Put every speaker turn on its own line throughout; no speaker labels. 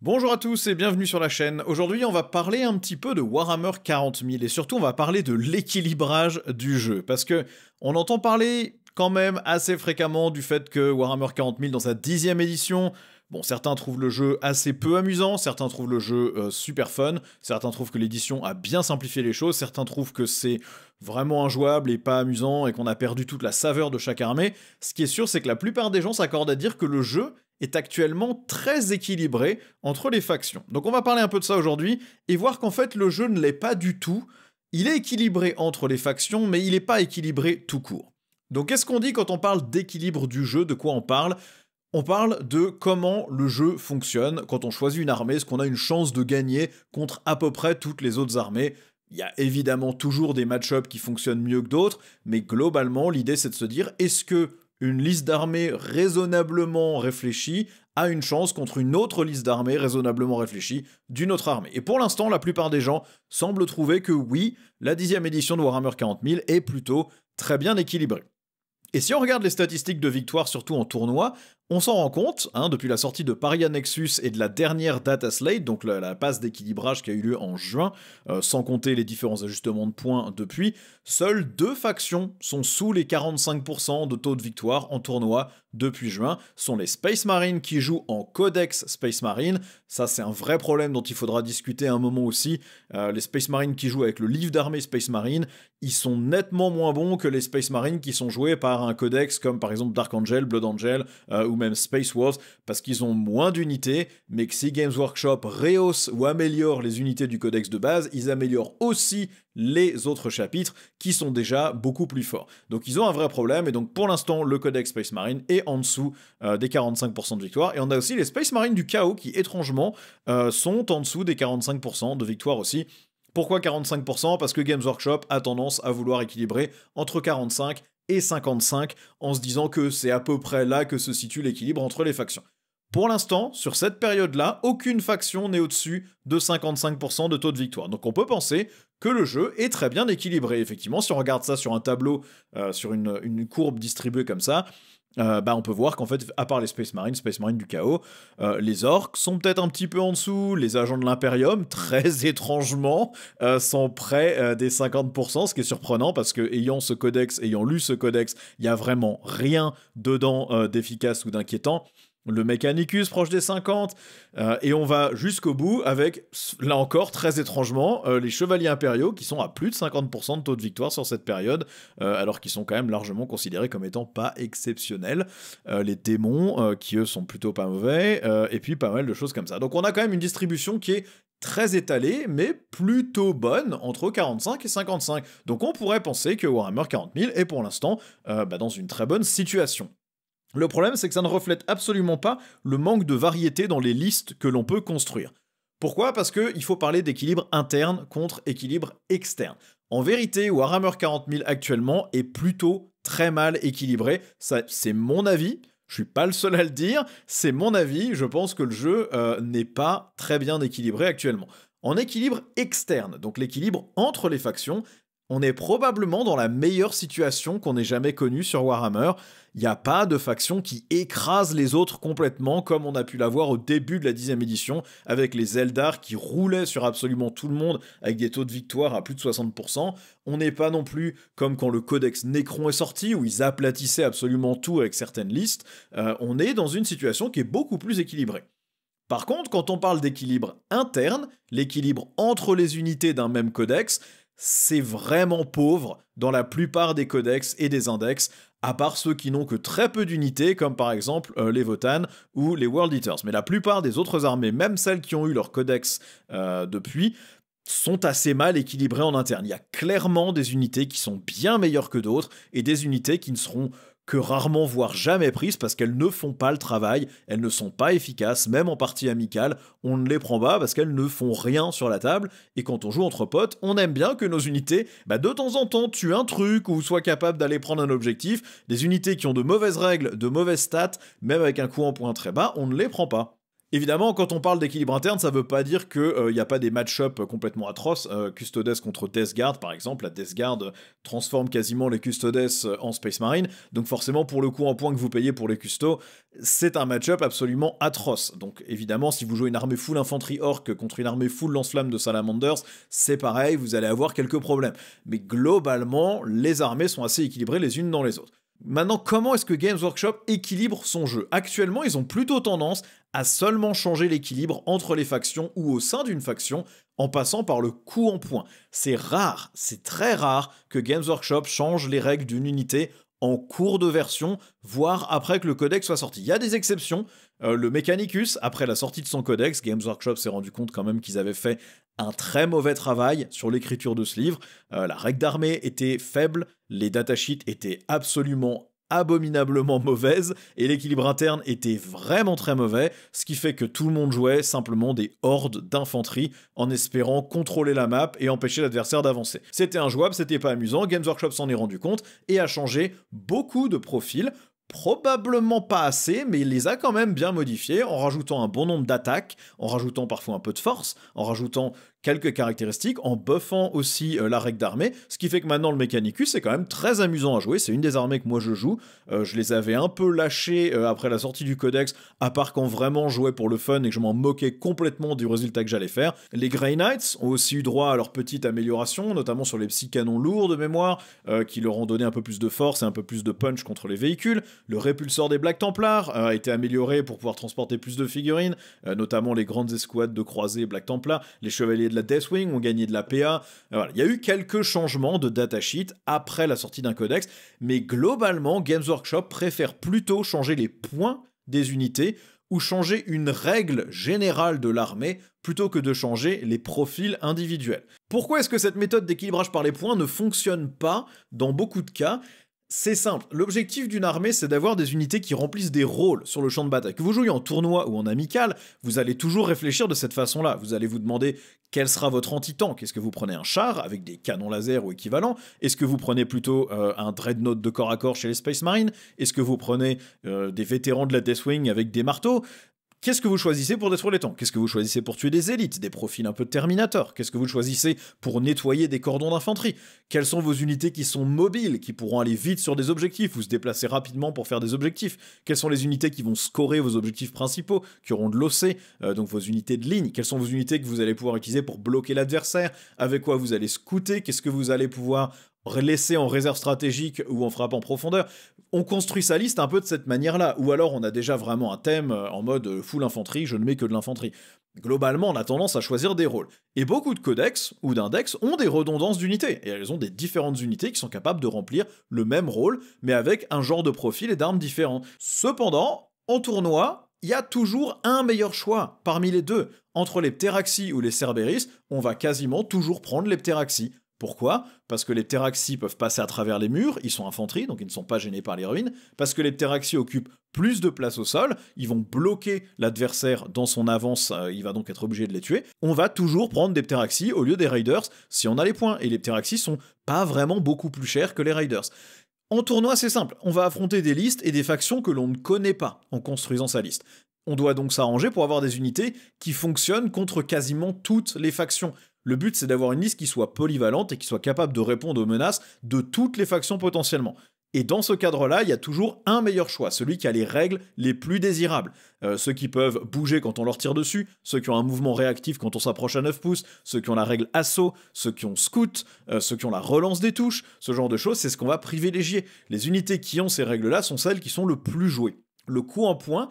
Bonjour à tous et bienvenue sur la chaîne. Aujourd'hui, on va parler un petit peu de Warhammer 40 000 et surtout, on va parler de l'équilibrage du jeu parce que on entend parler quand même assez fréquemment du fait que Warhammer 40 000 dans sa 10e édition, bon, certains trouvent le jeu assez peu amusant, certains trouvent le jeu super fun, certains trouvent que l'édition a bien simplifié les choses, certains trouvent que c'est vraiment injouable et pas amusant et qu'on a perdu toute la saveur de chaque armée. Ce qui est sûr, c'est que la plupart des gens s'accordent à dire que le jeu est actuellement très équilibré entre les factions. Donc on va parler un peu de ça aujourd'hui et voir qu'en fait le jeu ne l'est pas du tout. Il est équilibré entre les factions, mais il n'est pas équilibré tout court. Donc qu'est-ce qu'on dit quand on parle d'équilibre du jeu? De quoi on parle? On parle de comment le jeu fonctionne quand on choisit une armée, est-ce qu'on a une chance de gagner contre à peu près toutes les autres armées. Il y a évidemment toujours des match-ups qui fonctionnent mieux que d'autres, mais globalement l'idée c'est de se dire est-ce que une liste d'armées raisonnablement réfléchie a une chance contre une autre liste d'armées raisonnablement réfléchie d'une autre armée. Et pour l'instant, la plupart des gens semblent trouver que oui, la 10e édition de Warhammer 40 000 est plutôt très bien équilibrée. Et si on regarde les statistiques de victoire, surtout en tournoi, on s'en rend compte, depuis la sortie de Paria Nexus et de la dernière Data Slate, donc la passe d'équilibrage qui a eu lieu en juin, sans compter les différents ajustements de points depuis, seules 2 factions sont sous les 45% de taux de victoire en tournoi depuis juin, sont les Space Marines qui jouent en Codex Space Marine. Ça c'est un vrai problème dont il faudra discuter un moment aussi. Les Space Marines qui jouent avec le livre d'armée Space Marine, ils sont nettement moins bons que les Space Marines qui sont joués par un codex comme par exemple Dark Angel, Blood Angel ou même Space Wars, parce qu'ils ont moins d'unités, mais que si Games Workshop rehausse ou améliore les unités du codex de base, ils améliorent aussi les autres chapitres qui sont déjà beaucoup plus forts. Donc ils ont un vrai problème, et donc pour l'instant le codex Space Marine est en dessous des 45% de victoire, et on a aussi les Space Marines du chaos qui étrangement sont en dessous des 45% de victoire aussi. Pourquoi 45%? Parce que Games Workshop a tendance à vouloir équilibrer entre 45 et 55 en se disant que c'est à peu près là que se situe l'équilibre entre les factions. Pour l'instant, sur cette période-là, aucune faction n'est au-dessus de 55% de taux de victoire. Donc on peut penser que le jeu est très bien équilibré. Effectivement, si on regarde ça sur un tableau, sur une courbe distribuée comme ça, on peut voir qu'en fait, à part les Space Marines du chaos, les orques sont peut-être un petit peu en dessous, les agents de l'Imperium, très étrangement, sont près des 50%, ce qui est surprenant parce que ayant lu ce codex, il y a vraiment rien dedans d'efficace ou d'inquiétant. Le Mechanicus proche des 50, et on va jusqu'au bout avec, là encore, très étrangement, les Chevaliers Impériaux qui sont à plus de 50% de taux de victoire sur cette période, alors qu'ils sont quand même largement considérés comme étant pas exceptionnels. Les démons, qui eux sont plutôt pas mauvais, et puis pas mal de choses comme ça. Donc on a quand même une distribution qui est très étalée, mais plutôt bonne, entre 45 et 55. Donc on pourrait penser que Warhammer 40 000 est pour l'instant dans une très bonne situation. Le problème, c'est que ça ne reflète absolument pas le manque de variété dans les listes que l'on peut construire. Pourquoi? Parce qu'il faut parler d'équilibre interne contre équilibre externe. En vérité, Warhammer 40 000 actuellement est plutôt très mal équilibré. C'est mon avis, je suis pas le seul à le dire, c'est mon avis, je pense que le jeu n'est pas très bien équilibré actuellement. En équilibre externe, donc l'équilibre entre les factions, on est probablement dans la meilleure situation qu'on ait jamais connue sur Warhammer. Il n'y a pas de faction qui écrase les autres complètement, comme on a pu l'avoir au début de la 10e édition, avec les Eldar qui roulaient sur absolument tout le monde, avec des taux de victoire à plus de 60%. On n'est pas non plus comme quand le Codex Necron est sorti, où ils aplatissaient absolument tout avec certaines listes. On est dans une situation qui est beaucoup plus équilibrée. Par contre, quand on parle d'équilibre interne, l'équilibre entre les unités d'un même codex, c'est vraiment pauvre dans la plupart des codex et des index, à part ceux qui n'ont que très peu d'unités, comme par exemple les Votann ou les World Eaters. Mais la plupart des autres armées, même celles qui ont eu leur codex depuis, sont assez mal équilibrées en interne. Il y a clairement des unités qui sont bien meilleures que d'autres, et des unités qui ne seront que rarement voire jamais prises parce qu'elles ne font pas le travail, elles ne sont pas efficaces, même en partie amicale, on ne les prend pas parce qu'elles ne font rien sur la table, et quand on joue entre potes, on aime bien que nos unités, de temps en temps, tuent un truc ou soient capables d'aller prendre un objectif. Des unités qui ont de mauvaises règles, de mauvaises stats, même avec un coût en points très bas, on ne les prend pas. Évidemment, quand on parle d'équilibre interne, ça veut pas dire qu'il n'y a pas des match-up complètement atroces. Custodes contre Death Guard, par exemple. La Death Guard transforme quasiment les Custodes en Space Marine. Donc forcément, pour le coup en point que vous payez pour les Custos, c'est un match-up absolument atroce. Donc évidemment, si vous jouez une armée full infanterie orc contre une armée full lance-flamme de Salamanders, c'est pareil, vous allez avoir quelques problèmes. Mais globalement, les armées sont assez équilibrées les unes dans les autres. Maintenant, comment est-ce que Games Workshop équilibre son jeu? Actuellement, ils ont plutôt tendance à seulement changer l'équilibre entre les factions ou au sein d'une faction en passant par le coup en point. C'est rare, c'est très rare que Games Workshop change les règles d'une unité en cours de version, voire après que le codex soit sorti. Il y a des exceptions. Le Mechanicus, après la sortie de son codex, Games Workshop s'est rendu compte quand même qu'ils avaient fait un très mauvais travail sur l'écriture de ce livre. La règle d'armée était faible, les datasheets étaient absolument abominablement mauvaises, et l'équilibre interne était vraiment très mauvais, ce qui fait que tout le monde jouait simplement des hordes d'infanterie en espérant contrôler la map et empêcher l'adversaire d'avancer. C'était injouable, c'était pas amusant, Games Workshop s'en est rendu compte et a changé beaucoup de profils. Probablement pas assez, mais il les a quand même bien modifiés en rajoutant un bon nombre d'attaques, en rajoutant parfois un peu de force, en rajoutant quelques caractéristiques, en buffant aussi la règle d'armée, ce qui fait que maintenant le Mechanicus est quand même très amusant à jouer, c'est une des armées que moi je joue, je les avais un peu lâchés après la sortie du codex, à part quand vraiment je jouais pour le fun et que je m'en moquais complètement du résultat que j'allais faire. Les Grey Knights ont aussi eu droit à leur petite amélioration, notamment sur les psy-canons lourds de mémoire, qui leur ont donné un peu plus de force et un peu plus de punch contre les véhicules. Le répulsor des Black Templars a été amélioré pour pouvoir transporter plus de figurines, notamment les grandes escouades de croisés Black Templar. Les chevaliers de la Deathwing ont gagné de la PA. Voilà. Il y a eu quelques changements de datasheet après la sortie d'un codex, mais globalement, Games Workshop préfère plutôt changer les points des unités ou changer une règle générale de l'armée plutôt que de changer les profils individuels. Pourquoi est-ce que cette méthode d'équilibrage par les points ne fonctionne pas dans beaucoup de cas ? C'est simple, l'objectif d'une armée, c'est d'avoir des unités qui remplissent des rôles sur le champ de bataille. Que vous jouiez en tournoi ou en amical, vous allez toujours réfléchir de cette façon-là. Vous allez vous demander quel sera votre anti-tank. Est-ce que vous prenez un char avec des canons laser ou équivalent? Est-ce que vous prenez plutôt un dreadnought de corps à corps chez les Space Marines? Est-ce que vous prenez des vétérans de la Deathwing avec des marteaux? Qu'est-ce que vous choisissez pour détruire les tanks? Qu'est-ce que vous choisissez pour tuer des élites, des profils un peu de Terminator? Qu'est-ce que vous choisissez pour nettoyer des cordons d'infanterie? Quelles sont vos unités qui sont mobiles, qui pourront aller vite sur des objectifs ou se déplacer rapidement pour faire des objectifs? Quelles sont les unités qui vont scorer vos objectifs principaux, qui auront de l'OC, donc vos unités de ligne? Quelles sont vos unités que vous allez pouvoir utiliser pour bloquer l'adversaire? Avec quoi vous allez scouter? Qu'est-ce que vous allez pouvoir laisser en réserve stratégique ou en frappe en profondeur? On construit sa liste un peu de cette manière-là, ou alors on a déjà vraiment un thème en mode full infanterie, je ne mets que de l'infanterie. Globalement, on a tendance à choisir des rôles. Et beaucoup de codex ou d'index ont des redondances d'unités, et elles ont des différentes unités qui sont capables de remplir le même rôle, mais avec un genre de profil et d'armes différents. Cependant, en tournoi, il y a toujours un meilleur choix parmi les deux. Entre les Pteraxi ou les Cerberus, on va quasiment toujours prendre les Pteraxi. Pourquoi? Parce que les Pteraxi peuvent passer à travers les murs, ils sont infanterie, donc ils ne sont pas gênés par les ruines. Parce que les Pteraxi occupent plus de place au sol, ils vont bloquer l'adversaire dans son avance, il va donc être obligé de les tuer. On va toujours prendre des Pteraxi au lieu des Raiders si on a les points, et les Pteraxi sont pas vraiment beaucoup plus chers que les Raiders. En tournoi, c'est simple, on va affronter des listes et des factions que l'on ne connaît pas en construisant sa liste. On doit donc s'arranger pour avoir des unités qui fonctionnent contre quasiment toutes les factions. Le but, c'est d'avoir une liste qui soit polyvalente et qui soit capable de répondre aux menaces de toutes les factions potentiellement. Et dans ce cadre-là, il y a toujours un meilleur choix, celui qui a les règles les plus désirables. Ceux qui peuvent bouger quand on leur tire dessus, ceux qui ont un mouvement réactif quand on s'approche à 9 pouces, ceux qui ont la règle assaut, ceux qui ont scout, ceux qui ont la relance des touches, ce genre de choses, c'est ce qu'on va privilégier. Les unités qui ont ces règles-là sont celles qui sont le plus jouées. Le coup en point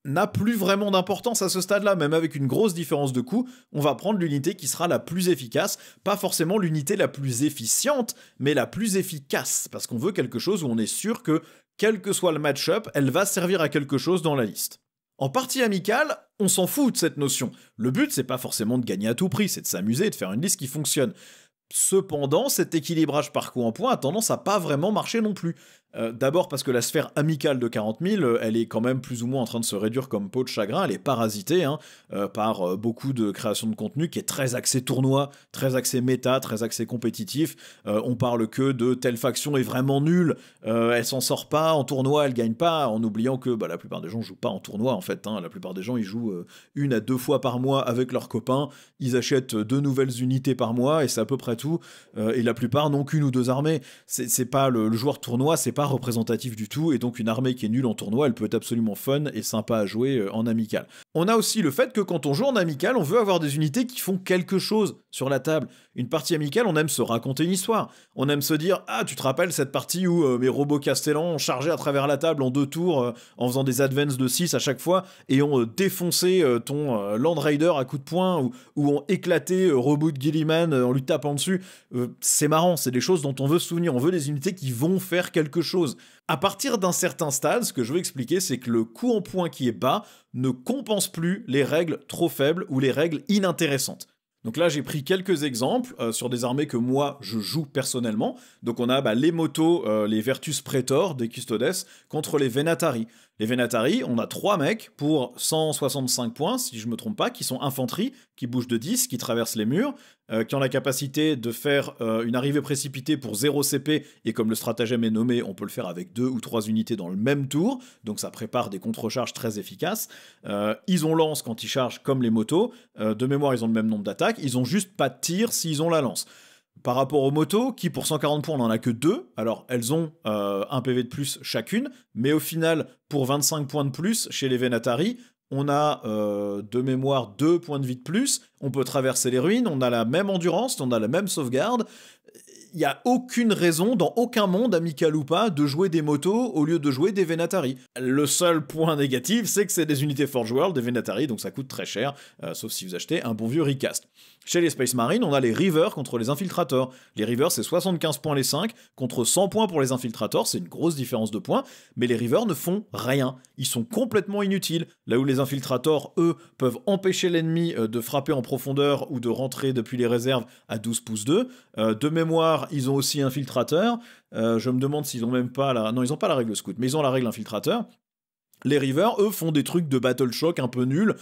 n'a plus vraiment d'importance à ce stade-là, même avec une grosse différence de coût, on va prendre l'unité qui sera la plus efficace, pas forcément l'unité la plus efficiente, mais la plus efficace, parce qu'on veut quelque chose où on est sûr que, quel que soit le match-up, elle va servir à quelque chose dans la liste. En partie amicale, on s'en fout de cette notion. Le but, c'est pas forcément de gagner à tout prix, c'est de s'amuser et de faire une liste qui fonctionne. Cependant, cet équilibrage par coup en point a tendance à pas vraiment marcher non plus. D'abord parce que la sphère amicale de 40 000, elle est quand même plus ou moins en train de se réduire comme peau de chagrin, elle est parasitée hein, par beaucoup de création de contenu qui est très axé tournoi, très axé méta, très axé compétitif. On parle que de telle faction est vraiment nulle, elle s'en sort pas en tournoi, elle gagne pas, en oubliant que la plupart des gens jouent pas en tournoi en fait. Hein. La plupart des gens ils jouent 1 à 2 fois par mois avec leurs copains, ils achètent 2 nouvelles unités par mois et c'est à peu près tout. Et la plupart n'ont qu'1 ou 2 armées. C'est pas le joueur tournoi, c'est pas représentatif du tout, et donc une armée qui est nulle en tournoi, elle peut être absolument fun et sympa à jouer en amical. On a aussi le fait que quand on joue en amical, on veut avoir des unités qui font quelque chose sur la table. Une partie amicale, on aime se raconter une histoire. On aime se dire, ah, tu te rappelles cette partie où mes robots castellans ont chargé à travers la table en 2 tours, en faisant des advances de 6 à chaque fois, et ont défoncé ton Land Raider à coups de poing, ou ont éclaté Robot de Gilliman en lui tapant dessus. C'est marrant, c'est des choses dont on veut se souvenir. On veut des unités qui vont faire quelque chose. À partir d'un certain stade, ce que je veux expliquer, c'est que le coût en points qui est bas ne compense plus les règles trop faibles ou les règles inintéressantes. Donc là, j'ai pris quelques exemples sur des armées que moi, je joue personnellement. Donc on a les motos, les Vertus Praetor des Custodes contre les Venatari. Les Venatari, on a 3 mecs pour 165 points, si je me trompe pas, qui sont infanterie, qui bougent de 10, qui traversent les murs, qui ont la capacité de faire une arrivée précipitée pour 0 CP, et comme le stratagème est nommé, on peut le faire avec 2 ou 3 unités dans le même tour, donc ça prépare des contre-charges très efficaces. Ils ont lance quand ils chargent comme les motos, de mémoire ils ont le même nombre d'attaques, ils ont juste pas de tir s'ils ont la lance. Par rapport aux motos, qui pour 140 points, on n'en a que 2. Alors, elles ont 1 PV de plus chacune, mais au final, pour 25 points de plus, chez les Venatari, on a de mémoire 2 points de vie de plus, on peut traverser les ruines, on a la même endurance, on a la même sauvegarde. Il n'y a aucune raison, dans aucun monde, amical ou pas, de jouer des motos au lieu de jouer des Venatari. Le seul point négatif, c'est que c'est des unités Forge World, des Venatari, donc ça coûte très cher, sauf si vous achetez un bon vieux recast. Chez les Space Marines, on a les Reavers contre les Infiltrators. Les Reavers, c'est 75 points les 5, contre 100 points pour les Infiltrators, c'est une grosse différence de points, mais les Reavers ne font rien. Ils sont complètement inutiles. Là où les Infiltrators, eux, peuvent empêcher l'ennemi de frapper en profondeur ou de rentrer depuis les réserves à 12 pouces 2. De mémoire, ils ont aussi Infiltrateur. Je me demande s'ils ont même pas la... Non, ils ont pas la règle Scout, mais ils ont la règle Infiltrateur. Les Reavers, eux, font des trucs de Battle Shock un peu nuls.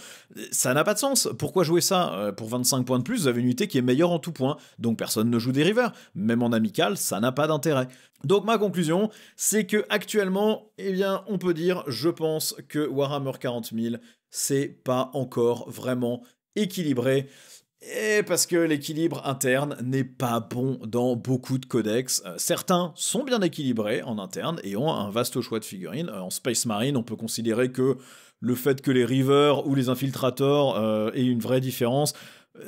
Ça n'a pas de sens. Pourquoi jouer ça? Pour 25 points de plus, vous avez une unité qui est meilleure en tout point. Donc personne ne joue des Reavers. Même en amical, ça n'a pas d'intérêt. Donc ma conclusion, c'est que actuellement, eh bien, on peut dire, je pense que Warhammer 40 000, c'est pas encore vraiment équilibré. Et parce que l'équilibre interne n'est pas bon dans beaucoup de codex. Certains sont bien équilibrés en interne et ont un vaste choix de figurines. En Space Marine, on peut considérer que le fait que les Reavers ou les Infiltrators aient une vraie différence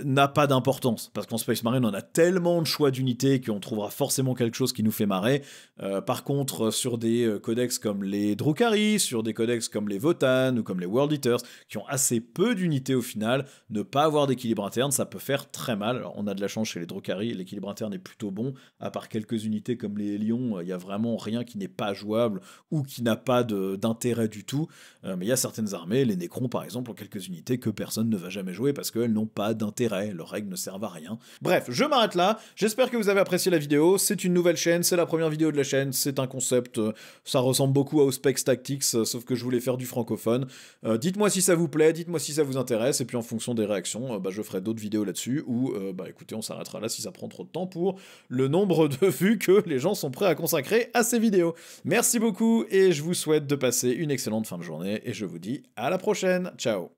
n'a pas d'importance, parce qu'en Space Marine on a tellement de choix d'unités qu'on trouvera forcément quelque chose qui nous fait marrer. Par contre, sur des codex comme les Drukhari, sur des codex comme les Votan ou comme les World Eaters, qui ont assez peu d'unités au final, ne pas avoir d'équilibre interne, ça peut faire très mal. Alors on a de la chance chez les Drukhari, l'équilibre interne est plutôt bon, à part quelques unités comme les Lions, il y a vraiment rien qui n'est pas jouable ou qui n'a pas d'intérêt du tout. Mais il y a certaines armées, les Necrons par exemple, ont quelques unités que personne ne va jamais jouer parce qu'elles n'ont pas d'intérêt. Leurs règles ne servent à rien. Bref, je m'arrête là. J'espère que vous avez apprécié la vidéo. C'est une nouvelle chaîne, c'est la première vidéo de la chaîne, c'est un concept, ça ressemble beaucoup à Auspex Tactics, sauf que je voulais faire du francophone. Dites-moi si ça vous plaît, dites-moi si ça vous intéresse, et puis en fonction des réactions, je ferai d'autres vidéos là-dessus, ou écoutez, on s'arrêtera là si ça prend trop de temps pour le nombre de vues que les gens sont prêts à consacrer à ces vidéos. Merci beaucoup, et je vous souhaite de passer une excellente fin de journée, et je vous dis à la prochaine. Ciao.